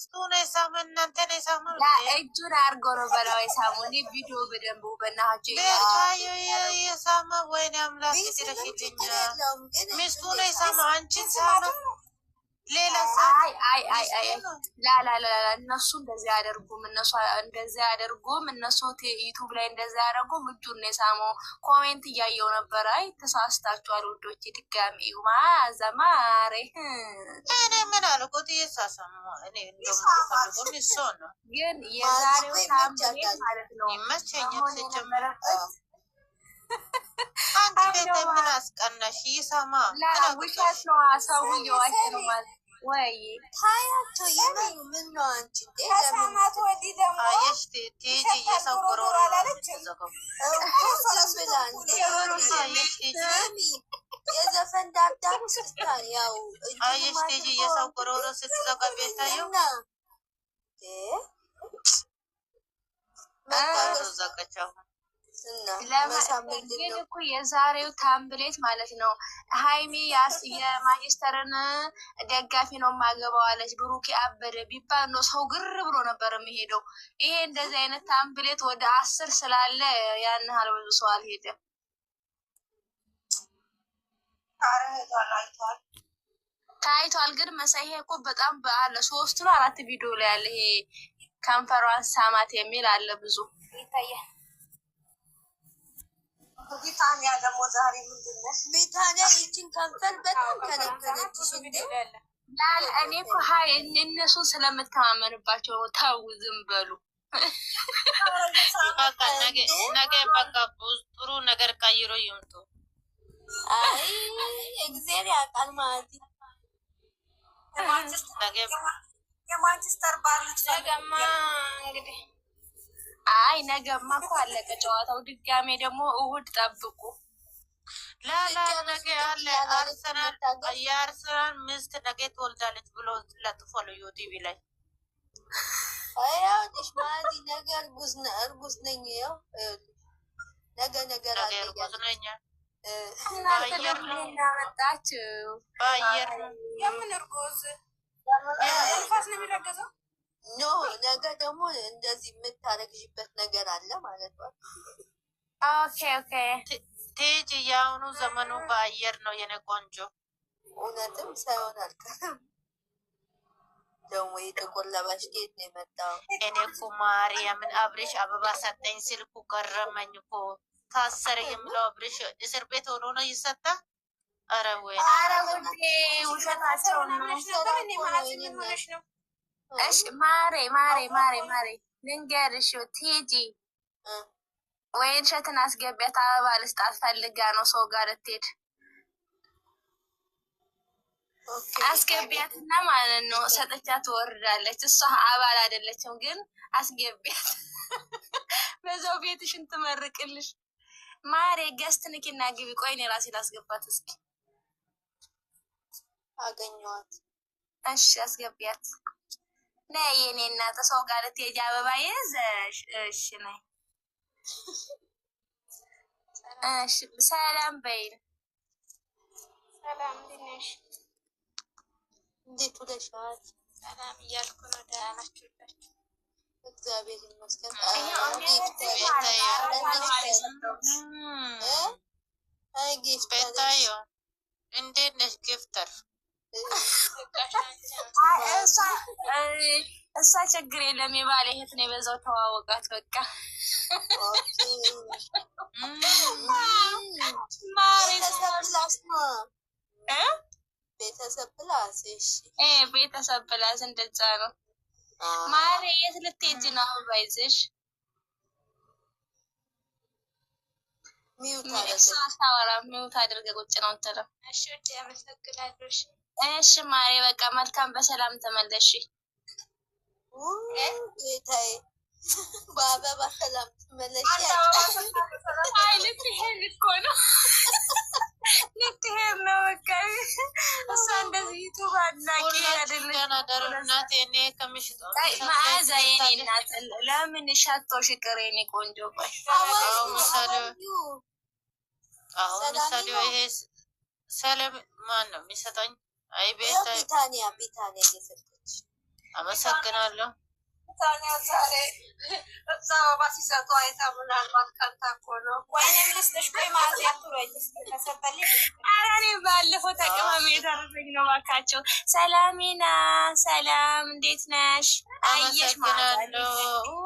ሚስቱን የሳመ እናንተን የሳመ እጁን አድርጎ ነው በላው የሳሙኒ ቪዲዮ በደንቡ በናቸው የሳመ ወይኔ አምላክ ትረሽልኛ ሚስቱን የሳመ አንቺን ሳመ ሌላ ላላላ እነሱ እንደዚህ አያደርጉም። እነሱ ዩቱብ ላይ እንደዚህ አያደርጉም። እጁን ነው የሳመው። ኮሜንት እያየው ነበረ። አይ ተሳስታችኋል ውዶች፣ ድጋሚ ማዘማሬ እኔ ምን አልኩት? እየሳሳሙ እኔ እንደምፈልገው ሚሶ ነው። ግን የዛሬው ታምሌት ማለት ነው ይመቸኛል። ሲጀመር አንድ ቤት ምን አስቀናሽ? ይሰማ ውሸት ነው። ሰው እየዋሸ ነው ማለት ወይ ታያቸው የምን ምን ነው አንቺ ከሰማት ወዲህ ደግሞ አየሽ ቲጂ የሰው ጎሮሮ የዘፈን ዳርዳር ስታ ያው አየሽ ቲጂ የሰው ጎሮሮ ስትዘጋ ቤታየው ዘጋቻው ግን እኮ የዛሬው ታምብሌት ማለት ነው። ሀይሚ የማጅስተርን ደጋፊ ነው ማገባው አለች። ብሩኬ አበደ ቢባል ነው ሰው ግር ብሎ ነበር የሚሄደው። ይሄ እንደዚህ አይነት ታምብሌት ወደ 10 ስላለ ያን ያህል ብዙ ሰው አልሄደም። ታይቷል። ግን መሳይ ይሄ እኮ በጣም በአለ 3 ነው 4 ቪዲዮ ላይ ያለ ይሄ ከንፈሯን ሳማት የሚል አለ ብዙ ይታያል። ቢታንያ ደግሞ ዛሬ ምንድን ነሽ? ቢታንያ ይችን ከንፈር በጣም ከነከነችሽ እንዴ? እኔ እኮ ሀይ እነሱን ስለምተማመንባቸው ተው ዝም በሉ። ነገ በቃ ጥሩ ነገር ቀይሮ ይምጡ። አይ እግዚአብሔር ያውቃል ማለት የማንቸስተር ባሉት ነገማ እንግዲህ አይ ነገማ እኮ አለቀ ጨዋታው። ድጋሜ ደግሞ እሑድ ጠብቁ። ላላ ነገ አለ የአርሰናል ሚስት ነገ ትወልዳለች ብሎ ለጥፎ ነው ዩቲቪ ላይ። አይውልሽ ማዚ ነገ እርጉዝ ነኝ። ያው ነገ ነገር አለ እርጉዝ ነኝ። እናንተ ደግሞ እናመጣችሁ በአየር የምን እርጉዝ ንፋስ ነው የሚረገዘው? ኖ ነገ ደግሞ እንደዚህ የምታረግዥበት ነገር አለ ማለት ነው። ኦኬ ኦኬ ቴጅ የአሁኑ ዘመኑ በአየር ነው የኔ ቆንጆ። እውነትም ሳይሆን አልቀርም። ደግሞ የጥቁር ለባሽ ጌት ነው የመጣው። እኔ እኮ ማርያምን አብሬሽ አበባ ሰጠኝ ስልኩ ገረመኝ እኮ። ታሰረ የሚለው አብሬሽ እስር ቤት ሆኖ ነው ይሰጣ። ኧረ ወይ ኧረ ውዴ ውሸታቸው ነው። እሺ ማሬ ልንገርሽ ቲጂ ወይን እሸትን አስገቢያት። አበባ ልስጣት ፈልጋ ነው ሰው ጋር ልትሄድ። አስገቢያትና ማለት ነው ሰጠቻ ትወርዳለች። እሷ አባል አይደለችም ግን አስገቢያት። በዛው ቤትሽን ትመርቅልሽ። ማሬ ገስት ንኪና ግቢ። ቆይ እኔ ራሴ ላስገባት እስኪ። አገኘኋት። እሺ አስገቢያት። ነይ የኔ እናት ሰው ጋር ልትሄጂ አበባ ይዘሽ። እሺ ነይ። እሺ ሰላም በይን። ሰላም እንዴት ነሽ? እንዴት ውለሻል? ሰላም እያልኩ ነው። ደህና ናችሁ? እግዚአብሔር ይመስገን። ቤታዮ እንዴት ነሽ? ጊፍተር እሷ ችግር የለም የባለ እህት ነው የበዛው። ተዋወቃት በቃ። ቤተሰብ ፕላስ ቤተሰብ ፕላስ እንደዛ ነው። ማሬ የት ልትሄጂ ነው? አበባ ይዘሽ ሚውት አድርገ ቁጭ ነው ትለው። እሺ አመሰግናለሁ። እሺ ማሬ በቃ መልካም በሰላም ተመለሽ። ጌታዬ በአበባ ሰላም ተመለሽ። አይ ልትሄድ እኮ ነው ልትሄድ ነው በቃ። እሷ እንደዚህ ዩቱብ አድናቂ መዓዛ የኔ እናት ለምን ሻቶሽ ቅር የኔ ቆንጆ። ቆይ አሁን ምሳሌ ይሄ ሰለም ማን ነው የሚሰጠኝ? አይ ቢታንያ እየሰጠች አመሰግናለሁ። ታዲያ ዛሬ እዛ አበባ ሲሰጡ አይታ ምናልባት ቀንታ እኮ ነው። ወይኔ ልስጥሽ፣ ቆይ ማዚያ ቱረጅ ተሰጠልኝ። ኧረ እኔ ባለፈው ተቀማሚ የተረፈኝ ነው እባካቸው። ሰላሚና ሰላም እንዴት ነሽ? አየሽ ማለት አመሰግናለሁ።